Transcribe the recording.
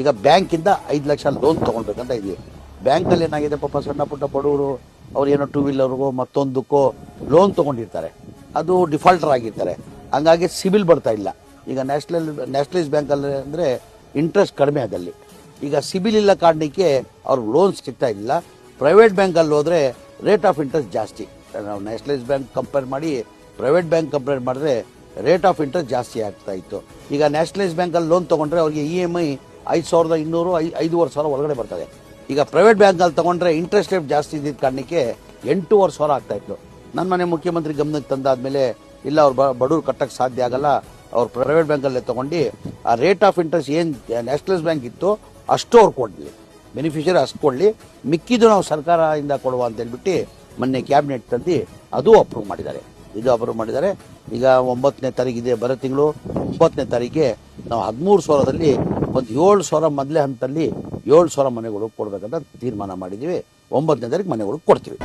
ಈಗ ಬ್ಯಾಂಕಿಂದ 5 ಲಕ್ಷ ಲೋನ್ ತೊಗೊಳ್ಬೇಕಂತ ಇದೀವಿ. ಬ್ಯಾಂಕಲ್ಲಿ ಏನಾಗಿದೆ, ಪಾಪ ಸಣ್ಣ ಪುಟ್ಟ ಬಡವರು ಅವ್ರು ಏನೋ 2 ವೀಲರ್ಗೋ ಮತ್ತೊಂದಕ್ಕೋ ಲೋನ್ ತೊಗೊಂಡಿರ್ತಾರೆ, ಅದು ಡಿಫಾಲ್ಟರ್ ಆಗಿರ್ತಾರೆ, ಹಂಗಾಗಿ ಸಿಬಿಲ್ ಬರ್ತಾ ಇಲ್ಲ. ಈಗ ನ್ಯಾಷನಲೈಸ್ ಬ್ಯಾಂಕಲ್ಲಿ ಅಂದರೆ ಇಂಟ್ರೆಸ್ಟ್ ಕಡಿಮೆ ಅದಲ್ಲಿ. ಈಗ ಸಿಬಿಲ್ ಇಲ್ಲ ಕಾರಣಕ್ಕೆ ಅವ್ರಿಗೆ ಲೋನ್ ಸಿಗ್ತಾ ಇಲ್ಲ. ಪ್ರೈವೇಟ್ ಬ್ಯಾಂಕಲ್ಲಿ ಹೋದರೆ ರೇಟ್ ಆಫ್ ಇಂಟ್ರೆಸ್ಟ್ ಜಾಸ್ತಿ. ನಾವು ನ್ಯಾಷನಲೈಸ್ ಬ್ಯಾಂಕ್ ಕಂಪೇರ್ ಮಾಡಿ ಪ್ರೈವೇಟ್ ಬ್ಯಾಂಕ್ ಕಂಪೇರ್ ಮಾಡಿದ್ರೆ ರೇಟ್ ಆಫ್ ಇಂಟ್ರೆಸ್ಟ್ ಜಾಸ್ತಿ ಆಗ್ತಾ ಇತ್ತು. ಈಗ ನ್ಯಾಷನಲೈಸ್ ಬ್ಯಾಂಕಲ್ಲಿ ಲೋನ್ ತೊಗೊಂಡ್ರೆ ಅವ್ರಿಗೆ EMI 5,200 5,500 ಒಳಗಡೆ ಬರ್ತದೆ. ಈಗ ಪ್ರೈವೇಟ್ ಬ್ಯಾಂಕಲ್ಲಿ ತೊಗೊಂಡ್ರೆ ಇಂಟ್ರೆಸ್ಟ್ ರೇಟ್ ಜಾಸ್ತಿ ಇದ್ದಿದ್ದ ಕಾರಣಕ್ಕೆ 8,500 ಆಗ್ತಾ ಇತ್ತು. ನನ್ನ ಮನೆ ಮುಖ್ಯಮಂತ್ರಿ ಗಮನಕ್ಕೆ ತಂದಾದ್ಮೇಲೆ ಇಲ್ಲ ಅವ್ರು ಬಡವ್ರು ಕಟ್ಟಕ್ಕೆ ಸಾಧ್ಯ ಆಗಲ್ಲ, ಅವ್ರು ಪ್ರೈವೇಟ್ ಬ್ಯಾಂಕಲ್ಲೇ ತೊಗೊಂಡು ಆ ರೇಟ್ ಆಫ್ ಇಂಟ್ರೆಸ್ಟ್ ಏನು ನ್ಯಾಷನಲೈಸ್ ಬ್ಯಾಂಕ್ ಇತ್ತು ಅಷ್ಟು ಅವ್ರು ಕೊಡಲಿ, ಬೆನಿಫಿಷರಿ ಅಷ್ಟು ಕೊಡಲಿ, ಮಿಕ್ಕಿದ್ದು ನಾವು ಸರ್ಕಾರದಿಂದ ಕೊಡುವ ಅಂತ ಹೇಳ್ಬಿಟ್ಟು ಮೊನ್ನೆ ಕ್ಯಾಬಿನೆಟ್ ತಂದು ಅದು ಅಪ್ರೂವ್ ಮಾಡಿದ್ದಾರೆ. ಇದು ಅಪ್ರೂವ್ ಮಾಡಿದ್ದಾರೆ. ಈಗ 9ನೇ ತಾರೀಕಿದೆ, ಬರೋ ತಿಂಗಳು 9ನೇ ತಾರೀಕಿಗೆ ನಾವು 13,000ದಲ್ಲಿ ಒಂದು 7,000 ಮೊದಲೇ ಹಂತದಲ್ಲಿ 7,000 ಮನೆಗಳು ಕೊಡಬೇಕಂತ ತೀರ್ಮಾನ ಮಾಡಿದ್ದೀವಿ. 9ನೇ ತಾರೀಕು ಮನೆಗಳು ಕೊಡ್ತೀವಿ.